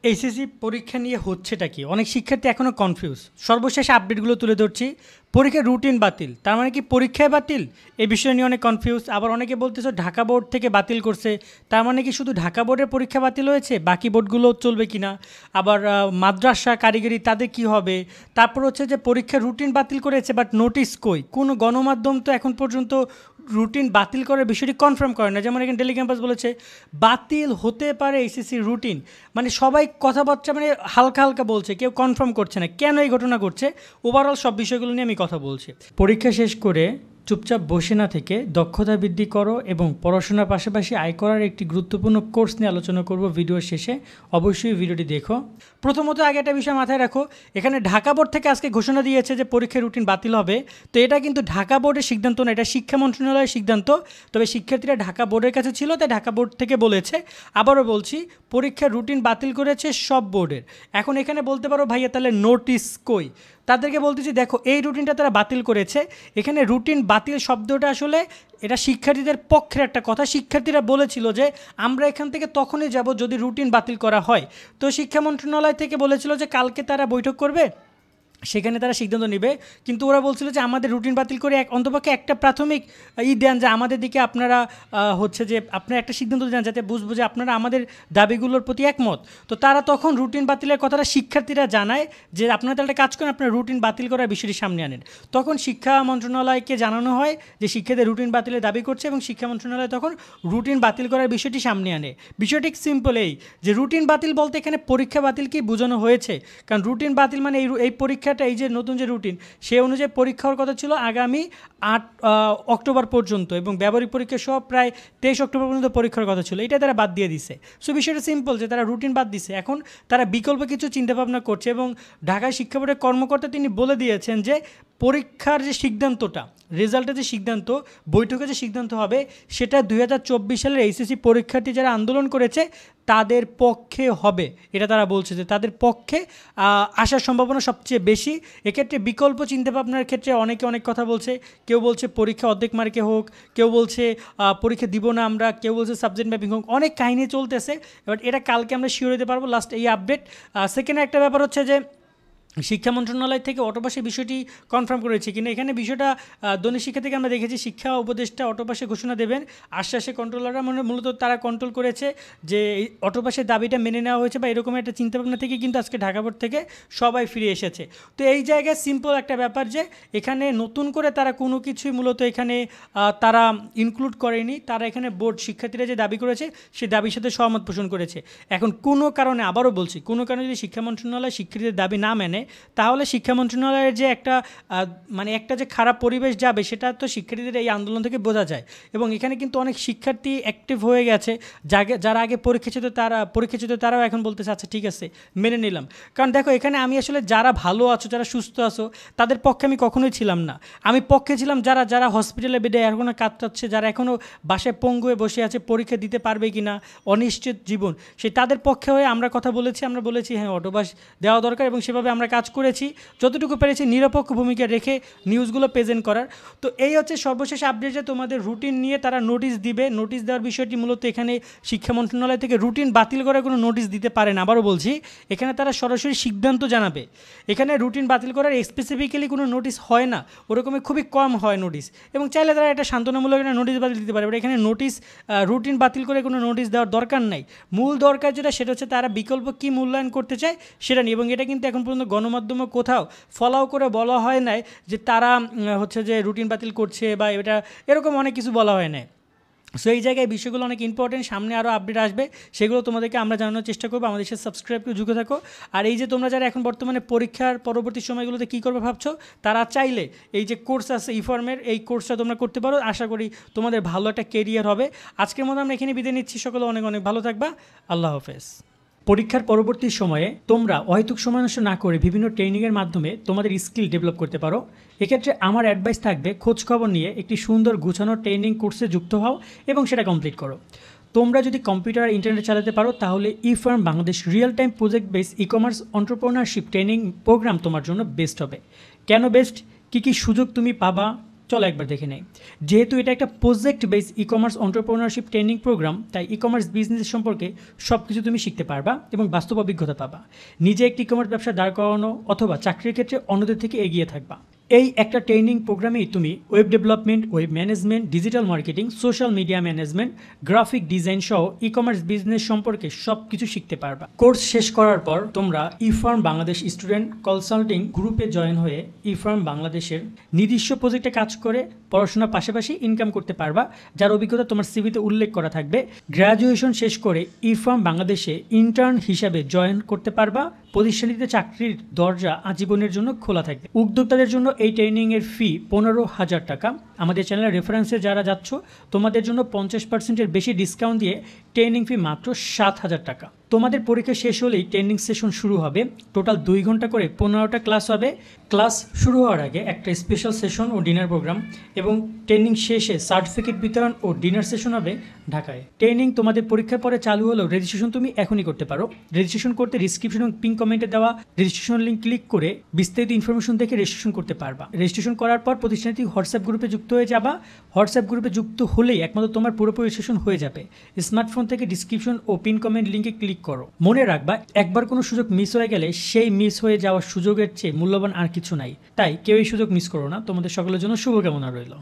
HSC পরীক্ষা নিয়ে হচ্ছেটা কি? অনেক শিক্ষার্থী এখনও কনফিউজ। সর্বশেষ আপডেটগুলো তুলে ধরছি। পরীক্ষার রুটিন বাতিল, তার মানে কি পরীক্ষায় বাতিল? এই বিষয় নিয়ে অনেক কনফিউজ। আবার অনেকে বলতেছে ঢাকা বোর্ড থেকে বাতিল করছে, তার মানে কি শুধু ঢাকা বোর্ডের পরীক্ষা বাতিল হয়েছে, বাকি বোর্ডগুলো চলবে কি না? আবার মাদ্রাসা কারিগরি তাদের কি হবে? তারপর হচ্ছে যে পরীক্ষার রুটিন বাতিল করেছে, বাট নোটিশ কই? কোনো গণমাধ্যম তো এখন পর্যন্ত রুটিন বাতিল করার বিষয়টি কনফার্ম করে না। যেমন এখানে ডেলি ক্যাম্পাস বলেছে বাতিল হতে পারে এইচএসসি রুটিন, মানে সবাই কথাবার্তা মানে হালকা হালকা বলছে, কেউ কনফার্ম করছে না কেন এই ঘটনা ঘটছে। ওভারঅল সব বিষয়গুলো নিয়ে আমি কথা বলছি। পরীক্ষা শেষ করে চুপচাপ বসে না থেকে দক্ষতা বৃদ্ধি করো এবং পড়াশোনার পাশাপাশি আয় করার একটি গুরুত্বপূর্ণ কোর্স নিয়ে আলোচনা করব ভিডিওর শেষে। অবশ্যই ভিডিওটি দেখো। প্রথমত আগে একটা বিষয় মাথায় রাখো, এখানে ঢাকা বোর্ড থেকে আজকে ঘোষণা দিয়েছে যে পরীক্ষার রুটিন বাতিল হবে। তো এটা কিন্তু ঢাকা বোর্ডের সিদ্ধান্ত না, এটা শিক্ষা মন্ত্রণালয়ের সিদ্ধান্ত। তবে শিক্ষার্থীরা ঢাকা বোর্ডের কাছে ছিল, তাই ঢাকা বোর্ড থেকে বলেছে। আবারও বলছি, পরীক্ষার রুটিন বাতিল করেছে সব বোর্ডের। এখন এখানে বলতে পারো ভাইয়া তাহলে নোটিশ কই? তাদেরকে বলতেছি দেখো, এই রুটিনটা তারা বাতিল করেছে। এখানে রুটিন বাতিল শব্দটা আসলে এটা শিক্ষার্থীদের পক্ষের একটা কথা। শিক্ষার্থীরা বলেছিল যে আমরা এখান থেকে তখনই যাব যদি রুটিন বাতিল করা হয়। তো শিক্ষা মন্ত্রণালয় থেকে বলেছিল যে কালকে তারা বৈঠক করবে, সেখানে তারা সিদ্ধান্ত নেবে। কিন্তু ওরা বলছিল যে আমাদের রুটিন বাতিল করে অন্তপক্ষে একটা প্রাথমিক দেন যে আমাদের দিকে আপনারা হচ্ছে যে আপনারা একটা সিদ্ধান্ত দেন যাতে বুঝবো যে আপনারা আমাদের দাবিগুলোর প্রতি একমত। তো তারা তখন রুটিন বাতিলের কথাটা শিক্ষার্থীরা জানায় যে আপনারা তাহলে কাজ করেন, আপনারা রুটিন বাতিল করার বিষয়টি সামনে আনেন। তখন শিক্ষা মন্ত্রণালয়কে জানানো হয় যে শিক্ষার্থীদের রুটিন বাতিলের দাবি করছে এবং শিক্ষা মন্ত্রণালয় তখন রুটিন বাতিল করার বিষয়টি সামনে আনে। বিষয়টি সিম্পল এই যে রুটিন বাতিল বলতে এখানে পরীক্ষা বাতিলকেই বোঝানো হয়েছে। কারণ রুটিন বাতিল মানে এই পরীক্ষা এই যে নতুন যে রুটিন সে অনুযায়ী পরীক্ষা হওয়ার কথা ছিল আগামী 8 অক্টোবর পর্যন্ত এবং ব্যবহারিক পরীক্ষা সব প্রায় 23 অক্টোবর পর্যন্ত পরীক্ষার কথা ছিল। এটা তারা বাদ দিয়ে দিছে। সো বিষয়টা সিম্পল যে তারা রুটিন বাদ দিছে, এখন তারা বিকল্প কিছু চিন্তাভাবনা করছে। এবং ঢাকা শিক্ষা বোর্ডের কর্মকর্তা তিনি বলে দিয়েছেন যে পরীক্ষার যে সিদ্ধান্তটা, রেজাল্টের যে সিদ্ধান্ত, বৈঠকে যে সিদ্ধান্ত হবে সেটা 2024 সালের এইচএসসি পরীক্ষার্থী যারা আন্দোলন করেছে তাদের পক্ষে হবে। এটা তারা বলছে যে তাদের পক্ষে আসার সম্ভাবনা সবচেয়ে বেশি। এক্ষেত্রে বিকল্প চিন্তাভাবনার ক্ষেত্রে অনেকে অনেক কথা বলছে। কেউ বলছে পরীক্ষা অর্ধেক মার্কে হোক, কেউ বলছে পরীক্ষা দিব না আমরা, কেউ বলছে সাবজেক্ট ম্যাপিং হোক, অনেক কাহিনী চলতেছে। বাট এটা কালকে আমরা শিওর হতে পারবো, লাস্ট এই আপডেট। সেকেন্ড একটা ব্যাপার হচ্ছে যে শিক্ষা মন্ত্রণালয় থেকে অটোপাসের বিষয়টি কনফার্ম করেছে কিনা। এখানে বিষয়টা দৈনিক শিক্ষা থেকে আমরা দেখেছি শিক্ষা উপদেষ্টা অটোপাসে ঘোষণা দেবেন, আশ্বাসে কন্ট্রোলাররা মূলত তারা কন্ট্রোল করেছে যে এই অটোপাসের দাবিটা মেনে নেওয়া হয়েছে বা এরকম একটা চিন্তাভাবনা থেকে কিন্তু আজকে ঢাকা বোর্ড থেকে সবাই ফিরে এসেছে। তো এই জায়গায় সিম্পল একটা ব্যাপার যে এখানে নতুন করে তারা কোনো কিছুই মূলত এখানে তারা ইনক্লুড করেনি। তারা এখানে বোর্ড শিক্ষার্থীরা যে দাবি করেছে সেই দাবির সাথে সহমত পোষণ করেছে। এখন কোনো কারণে, আবারও বলছি, কোনো কারণে যদি শিক্ষা মন্ত্রণালয় শিক্ষার্থীদের দাবি না মেনে তাহলে শিক্ষা মন্ত্রণালয়ের যে একটা মানে একটা যে খারাপ পরিবেশ যাবে সেটা তো শিক্ষার্থীদের এই আন্দোলন থেকে বোঝা যায়। এবং এখানে কিন্তু অনেক শিক্ষার্থী অ্যাক্টিভ হয়ে গেছে, যারা আগে পরীক্ষা ছিল তারাও এখন বলতেছে আচ্ছা ঠিক আছে মেনে নিলাম। কারণ দেখো এখানে আমি আসলে যারা ভালো আছো, যারা সুস্থ আছো তাদের পক্ষে আমি কখনোই ছিলাম না। আমি পক্ষে ছিলাম যারা হসপিটালে বেডে এখনও কাতরাচ্ছে, যারা এখনও বাসায় পঙ্গু হয়ে বসে আছে, পরীক্ষা দিতে পারবে কি না, অনিশ্চিত জীবন, সেই তাদের পক্ষে হয়ে আমরা কথা বলেছি। আমরা বলেছি হ্যাঁ অটোপাস দেওয়া দরকার এবং সেভাবে আমরা কাজ করেছি, যতটুকু পেরেছি নিরপেক্ষ ভূমিকা রেখে নিউজগুলো প্রেজেন্ট করার। তো এই হচ্ছে সর্বশেষ আপডেট যে তোমাদের রুটিন নিয়ে তারা নোটিশ দিবে। নোটিশ দেওয়ার বিষয়টি মূলত এখানে শিক্ষা মন্ত্রণালয় থেকে রুটিন বাতিল করার কোনো নোটিশ দিতে পারে না। আবারও বলছি, এখানে তারা সরাসরি সিদ্ধান্ত জানাবে। এখানে রুটিন বাতিল করার স্পেসিফিক্যালি কোনো নোটিশ হয় না, ওরকমই খুবই কম হয় নোটিশ। এবং চাইলে তারা একটা সান্ত্বনামূলক একটা নোটিশ বাতিল দিতে পারে, বাট এখানে নোটিশ রুটিন বাতিল করে কোনো নোটিশ দেওয়ার দরকার নাই। মূল দরকার যেটা সেটা হচ্ছে তারা বিকল্প কী মূল্যায়ন করতে চায় সেটা নিয়ে। এবং এটা কিন্তু এখন পর্যন্ত গণমাধ্যমে কোথাও ফলাও করে বলা হয় নাই যে তারা হচ্ছে যে রুটিন বাতিল করছে বা এটা এরকম অনেক কিছু বলা হয় নাই। সো এই জায়গায় বিষয়গুলো অনেক ইম্পর্টেন্ট, সামনে আরও আপডেট আসবে, সেগুলো তোমাদেরকে আমরা জানানোর চেষ্টা করবো। আমাদের সাথে সাবস্ক্রাইব করে যুক্ত থাকো। আর এই যে তোমরা যারা এখন বর্তমানে পরীক্ষার পরবর্তী সময়গুলোতে কী করবে ভাবছো, তারা চাইলে এই যে কোর্স আছে ইফর্মের, এই কোর্সটা তোমরা করতে পারো। আশা করি তোমাদের ভালো একটা কেরিয়ার হবে। আজকের মতো আমরা এখানে বিদায় নিচ্ছি। সকলে অনেক অনেক ভালো থাকবা। আল্লাহ হাফেজ। পরীক্ষার পরবর্তী সময়ে তোমরা অহেতুক সময় নষ্ট না করে বিভিন্ন ট্রেনিংয়ের মাধ্যমে তোমাদের স্কিল ডেভেলপ করতে পারো। এক্ষেত্রে আমার অ্যাডভাইস থাকবে খোঁজখবর নিয়ে একটি সুন্দর গুছানো ট্রেনিং কোর্সে যুক্ত হও এবং সেটা কমপ্লিট করো। তোমরা যদি কম্পিউটার আর ইন্টারনেট চালাতে পারো তাহলে ইফার্ম Bangladesh real time project base e commerce entrepreneurship training program তোমার জন্য বেস্ট হবে। কেন বেস্ট, কী কী সুযোগ তুমি পাবা, চলো একবার দেখে নেই। যেহেতু এটা একটা project base e commerce entrepreneurship training programme, তাই ই কমার্স বিজনেস সম্পর্কে সব কিছু তুমি শিখতে পারবা এবং বাস্তব অভিজ্ঞতা পাবা। নিজে একটি ই কমার্স ব্যবসা দাঁড় করানো অথবা চাকরির ক্ষেত্রে অন্যদের থেকে এগিয়ে থাকবা। এই একটা ট্রেনিং প্রোগ্রামেই তুমি web development, web management, digital marketing, social media management, graphic design সহ ই কমার্স বিজনেস সম্পর্কে সব কিছু শিখতে পারবা। কোর্স শেষ করার পর তোমরা ইফার্ম বাংলাদেশ স্টুডেন্ট কনসাল্টিং গ্রুপে জয়েন হয়ে ইফার্ম বাংলাদেশের নিজস্ব প্রজেক্টে কাজ করে পড়াশোনার পাশাপাশি ইনকাম করতে পারবা, যার অভিজ্ঞতা তোমার সিভিতে উল্লেখ করা থাকবে। গ্র্যাজুয়েশন শেষ করে ইফার্ম বাংলাদেশে ইন্টার্ন হিসাবে জয়েন করতে পারবা। প্রতিষ্ঠানটিতে চাকরির দরজা আজীবনের জন্য খোলা থাকবে। উদ্যোক্তাদের জন্য এই ট্রেনিংয়ের ফি 15,000 টাকা। আমাদের চ্যানেলের রেফারেন্সে যারা যাচ্ছ তোমাদের জন্য 50%-এর বেশি ডিসকাউন্ট দিয়ে ট্রেনিং ফি মাত্র 7,000 টাকা। তোমাদের পরীক্ষা শেষ হলেই ট্রেনিং সেশন শুরু হবে। টোটাল 2 ঘন্টা করে 15টা ক্লাস হবে। ক্লাস শুরু হওয়ার আগে একটা স্পেশাল সেশন ও ডিনার প্রোগ্রাম এবং ট্রেনিং শেষে সার্টিফিকেট বিতরণ ও ডিনার সেশন হবে ঢাকায়। ট্রেনিং তোমাদের পরীক্ষার পরে চালু হলেও রেজিস্ট্রেশন তুমি এখনই করতে পারো। রেজিস্ট্রেশন করতে ডিসক্রিপশন এবং পিন কমেন্টে দেওয়া রেজিস্ট্রেশন লিঙ্ক ক্লিক করে বিস্তারিত ইনফরমেশন দেখে রেজিস্ট্রেশন করতে পারবা। রেজিস্ট্রেশন করার পর প্রতিষ্ঠানটি হোয়াটসঅ্যাপ গ্রুপে যুক্ত হয়ে যাবা। হোয়াটসঅ্যাপ গ্রুপে যুক্ত হলেই একমাত্র তোমার পুরোপুরি রেজিস্ট্রেশন হয়ে যাবে। স্মার্টফোন থেকে ডিসক্রিপশন ও পিন কমেন্ট লিঙ্কে ক্লিক করো। মনে রাখবা, একবার কোনো সুযোগ মিস হয়ে গেলে সেই মিস হয়ে যাওয়ার সুযোগের চেয়ে মূল্যবান আর কিছু নাই। তাই কেউ এই সুযোগ মিস করো না। তোমাদের সকলের জন্য শুভকামনা রইল।